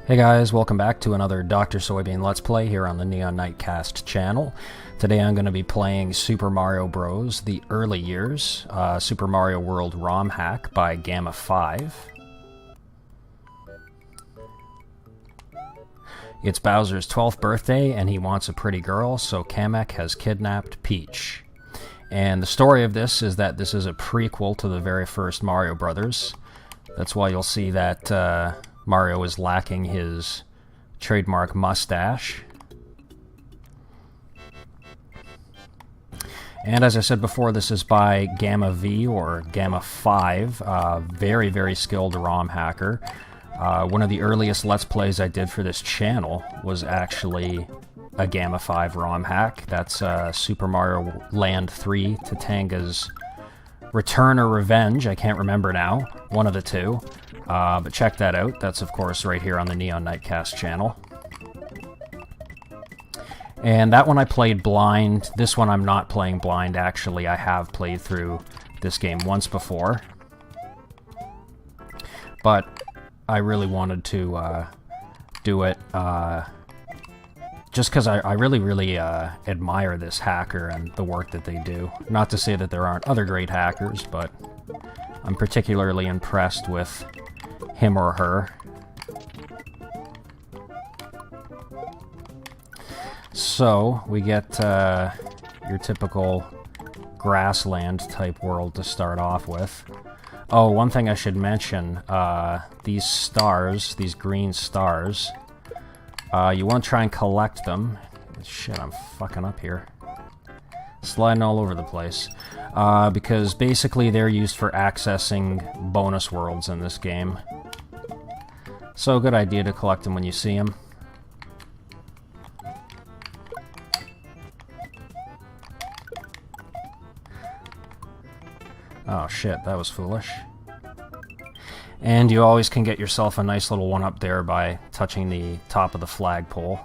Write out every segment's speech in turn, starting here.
Hey guys, welcome back to another Dr. Soybean Let's Play here on the Neon Nightcast channel. Today I'm going to be playing Super Mario Bros. The Early Years, Super Mario World ROM hack by Gamma 5. It's Bowser's 12th birthday and he wants a pretty girl, so Kamek has kidnapped Peach. And the story of this is that this is a prequel to the very first Mario Brothers. That's why you'll see that Mario is lacking his trademark mustache. And as I said before, this is by Gamma V or Gamma 5, very, very skilled ROM hacker. One of the earliest Let's Plays I did for this channel was actually a Gamma 5 ROM hack. That's Super Mario Land 3 Tatanga's Return or Revenge, I can't remember now, one of the two. But check that out. That's, of course, right here on the Neon Nightcast channel. And that one I played blind. This one I'm not playing blind, actually. I have played through this game once before. But I really wanted to do it just because I really admire this hacker and the work that they do. Not to say that there aren't other great hackers, but I'm particularly impressed with him or her. So, we get your typical Grassland type world to start off with. Oh, one thing I should mention, these stars, these green stars, you want to try and collect them. Shit, I'm fucking up here. Sliding all over the place. Because basically they're used for accessing bonus worlds in this game. So, good idea to collect them when you see them. Oh shit, that was foolish. And you always can get yourself a nice little one up there by touching the top of the flagpole.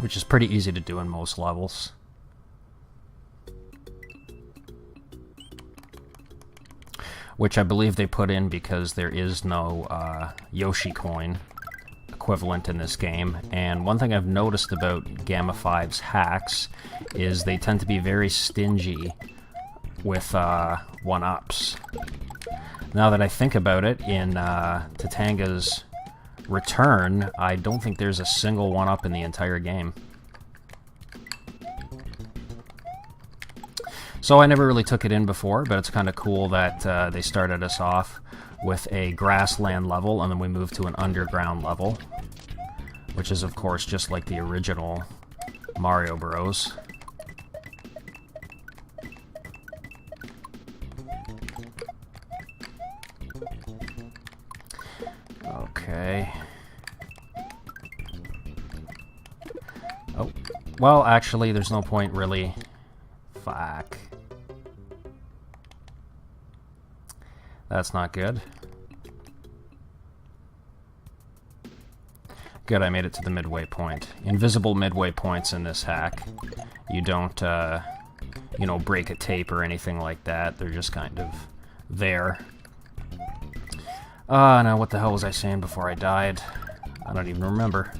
Which is pretty easy to do in most levels. Which I believe they put in because there is no Yoshi coin equivalent in this game. And one thing I've noticed about Gamma 5's hacks is they tend to be very stingy with one-ups. Now that I think about it, in Tatanga's Return, I don't think there's a single one-up in the entire game. So I never really took it in before, but it's kind of cool that they started us off with a Grassland level, and then we moved to an underground level, which is, of course, just like the original Mario Bros. Okay. Oh, well, actually, there's no point really. Fuck. That's not good. Good, I made it to the midway point. Invisible midway points in this hack. You don't, you know, break a tape or anything like that. They're just kind of there. Now what the hell was I saying before I died? I don't even remember.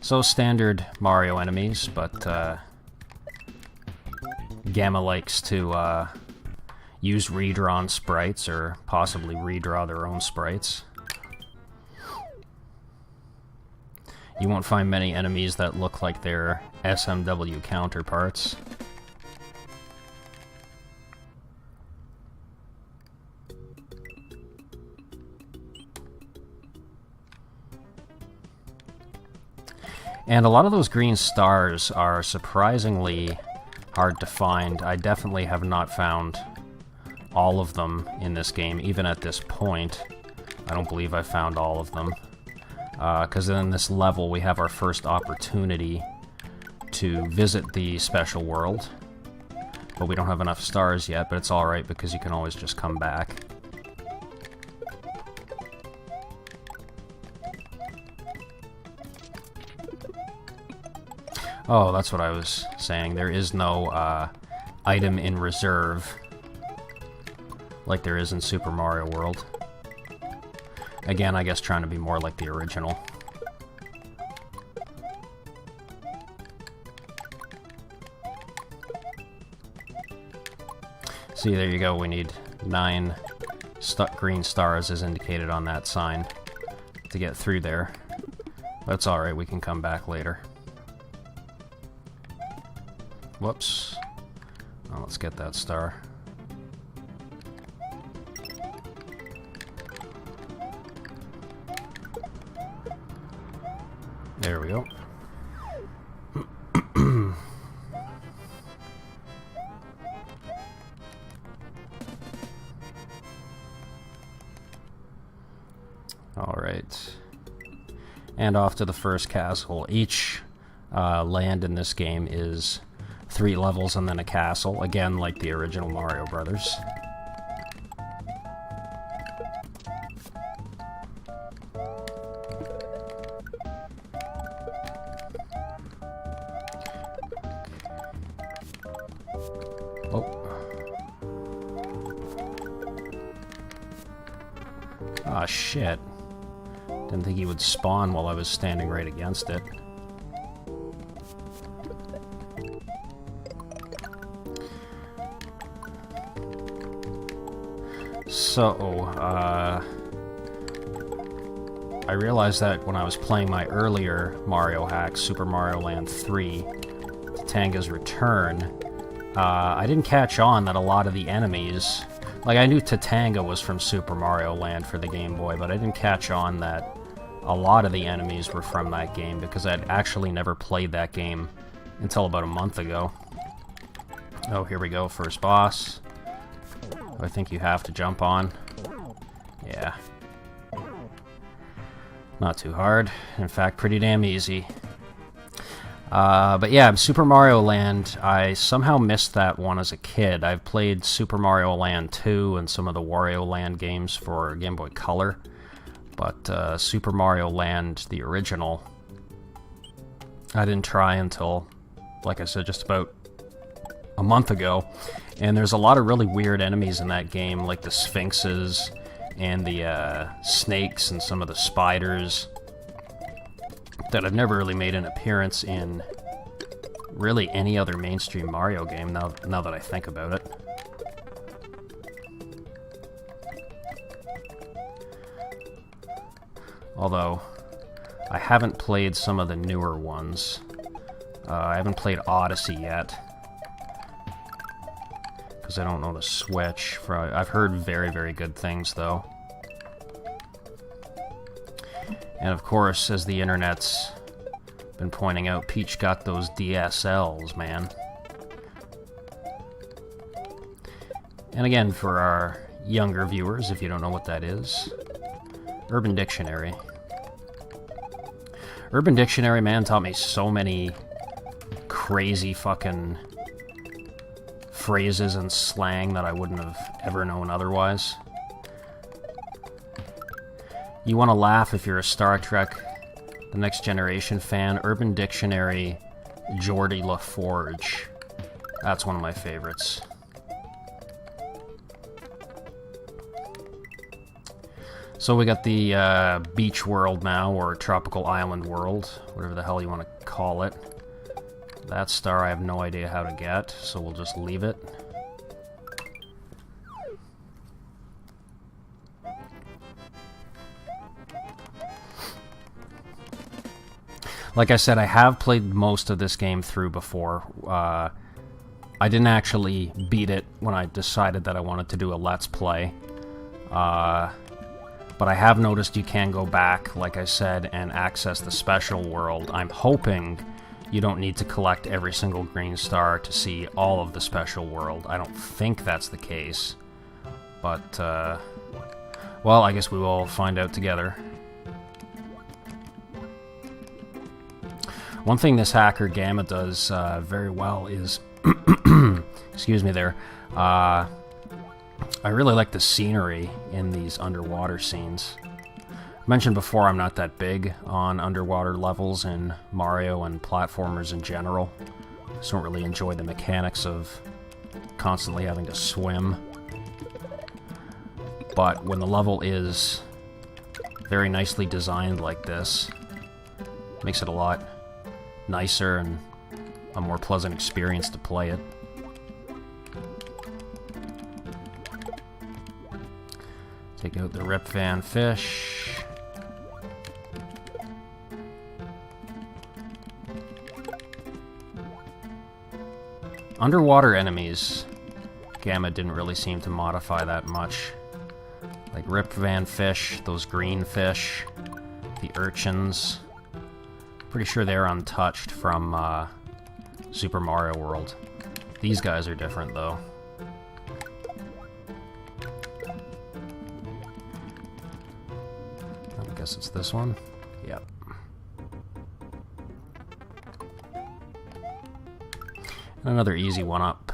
So standard Mario enemies, but Gamma likes to use redrawn sprites, or possibly redraw their own sprites. You won't find many enemies that look like their SMW counterparts. And a lot of those green stars are surprisingly hard to find. I definitely have not found all of them in this game, even at this point. I don't believe I found all of them. Because in this level we have our first opportunity to visit the special world. But we don't have enough stars yet, but it's alright because you can always just come back. Oh, that's what I was saying. There is no item in reserve like there is in Super Mario World. Again, I guess trying to be more like the original. See, there you go, we need 9 green stars as indicated on that sign to get through there. That's alright, we can come back later. Whoops. Well, let's get that star. There we go. Alright. And off to the first castle. Each land in this game is 3 levels and then a castle. Again, like the original Mario Brothers. Ah, shit. Didn't think he would spawn while I was standing right against it. So, I realized that when I was playing my earlier Mario hack, Super Mario Land 3, Tatanga's Return, I didn't catch on that a lot of the enemies... Like, I knew Tatanga was from Super Mario Land for the Game Boy, but I didn't catch on that a lot of the enemies were from that game, because I'd actually never played that game until about a month ago. Oh, here we go, first boss. I think you have to jump on. Yeah. Not too hard. In fact, pretty damn easy. But yeah, Super Mario Land, I somehow missed that one as a kid. I've played Super Mario Land 2 and some of the Wario Land games for Game Boy Color. But Super Mario Land, the original, I didn't try until, like I said, just about a month ago. And there's a lot of really weird enemies in that game, like the Sphinxes and the snakes and some of the spiders, that have never really made an appearance in really any other mainstream Mario game, now that I think about it. Although, I haven't played some of the newer ones. I haven't played Odyssey yet, because I don't know the Switch. I've heard very, very good things, though. And of course, as the internet's been pointing out, Peach got those DSLs, man. And again, for our younger viewers, if you don't know what that is, Urban Dictionary. Urban Dictionary, man, taught me so many crazy fucking phrases and slang that I wouldn't have ever known otherwise. You want to laugh if you're a Star Trek The Next Generation fan? Urban Dictionary, Geordie LaForge. That's one of my favorites. So we got the beach world now, or tropical island world, whatever the hell you want to call it. That star I have no idea how to get, so we'll just leave it. Like I said, I have played most of this game through before. I didn't actually beat it when I decided that I wanted to do a Let's Play. But I have noticed you can go back, like I said, and access the special world. I'm hoping you don't need to collect every single green star to see all of the special world. I don't think that's the case. But, well, I guess we will find out together. One thing this hacker Gamma does very well is, excuse me there, I really like the scenery in these underwater scenes. I mentioned before I'm not that big on underwater levels in Mario and platformers in general. I just don't really enjoy the mechanics of constantly having to swim. But when the level is very nicely designed like this, it makes it a lot nicer and a more pleasant experience to play it. Take out the Rip Van Fish. Underwater enemies, Gamma didn't really seem to modify that much. Like Rip Van Fish, those green fish, the urchins. Pretty sure they're untouched from Super Mario World. These guys are different, though. I guess it's this one. Yep. Another easy one up.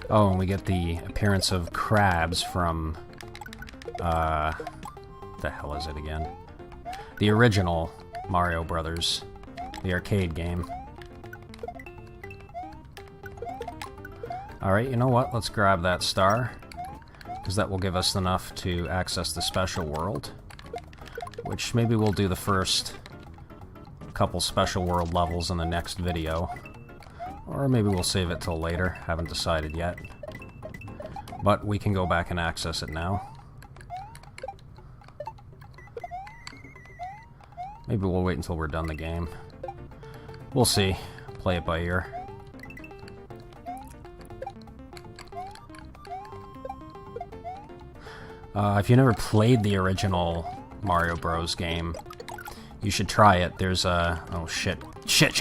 Oh, and we get the appearance of crabs from, the hell is it again? The original Mario Brothers, the arcade game. Alright, you know what? Let's grab that star, because that will give us enough to access the special world, which maybe we'll do the first couple special world levels in the next video. Or maybe we'll save it till later, haven't decided yet. But we can go back and access it now. Maybe we'll wait until we're done the game. We'll see. Play it by ear. If you never played the original Mario Bros. Game, you should try it. There's a... oh shit. Shit!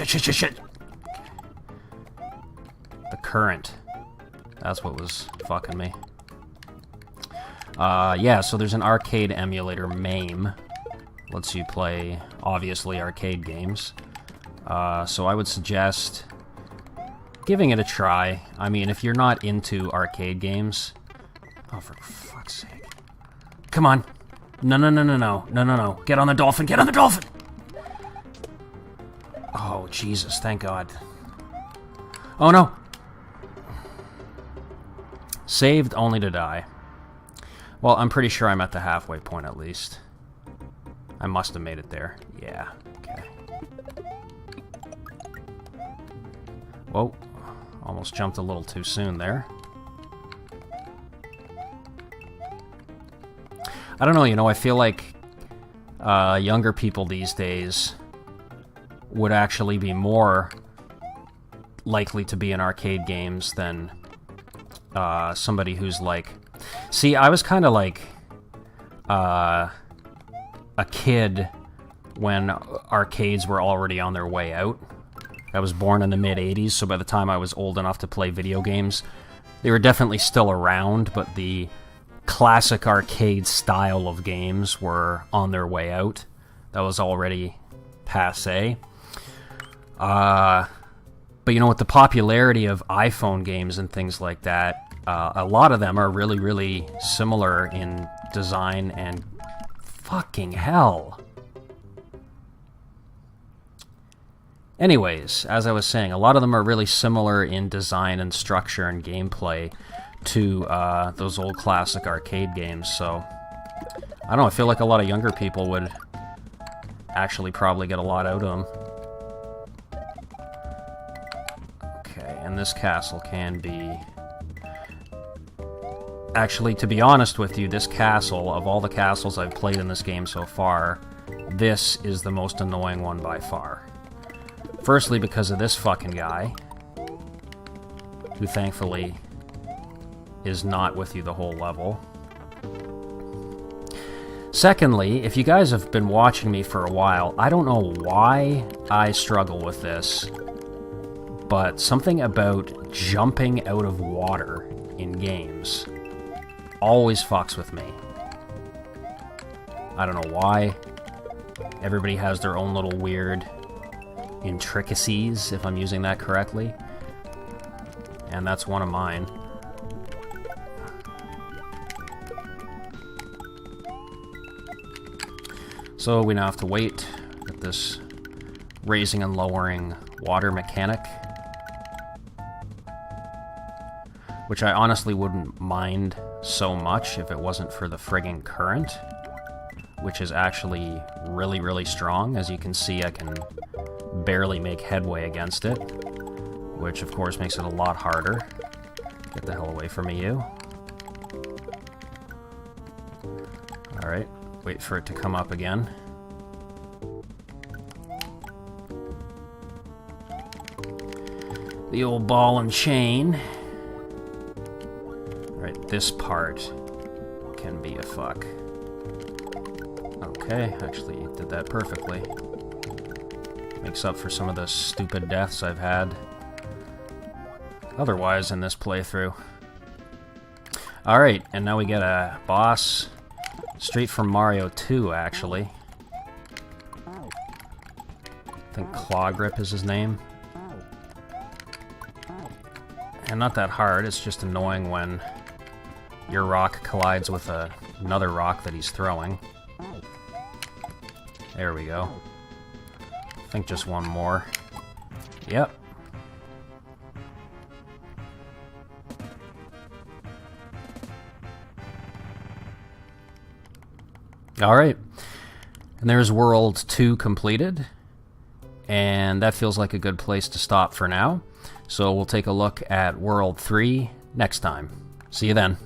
The current. That's what was fucking me. Yeah, so there's an arcade emulator, MAME. Lets you play, obviously, arcade games. So I would suggest giving it a try. I mean, if you're not into arcade games... oh, for fuck's sake. Come on! No. Get on the dolphin! Get on the dolphin! Oh, Jesus, thank God. Oh, no! Saved only to die. Well, I'm pretty sure I'm at the halfway point at least. I must have made it there. Yeah, okay. Whoa. Almost jumped a little too soon there. I don't know, you know, I feel like younger people these days would actually be more likely to be in arcade games than somebody who's like... See, I was kind of like a kid when arcades were already on their way out. I was born in the mid-'80s, so by the time I was old enough to play video games, they were definitely still around, but the classic arcade style of games were on their way out. That was already passé. But you know, with the popularity of iPhone games and things like that, a lot of them are really, really similar in design and... fucking hell. Anyways, as I was saying, a lot of them are really similar in design and structure and gameplay to those old classic arcade games, so... I don't know, I feel like a lot of younger people would actually probably get a lot out of them. Okay, and this castle can be... Actually, to be honest with you, this castle, of all the castles I've played in this game so far, this is the most annoying one by far. Firstly, because of this fucking guy, who thankfully is not with you the whole level. Secondly, if you guys have been watching me for a while, I don't know why I struggle with this, but something about jumping out of water in games always fucks with me. I don't know why. Everybody has their own little weird intricacies, if I'm using that correctly. And that's one of mine. So we now have to wait at this raising and lowering water mechanic, which I honestly wouldn't mind so much if it wasn't for the friggin' current, which is actually really, really strong. As you can see, I can barely make headway against it, which of course makes it a lot harder. Get the hell away from me, you. Alright, wait for it to come up again. The old ball and chain. Alright, this part can be a fuck. Okay, actually did that perfectly. Makes up for some of the stupid deaths I've had otherwise in this playthrough. Alright, and now we get a boss straight from Mario 2, actually. I think Clawgrip is his name. And not that hard, it's just annoying when your rock collides with another rock that he's throwing. There we go. I think just one more. Yep. Alright. And there's World 2 completed. And that feels like a good place to stop for now. So we'll take a look at World 3 next time. See you then.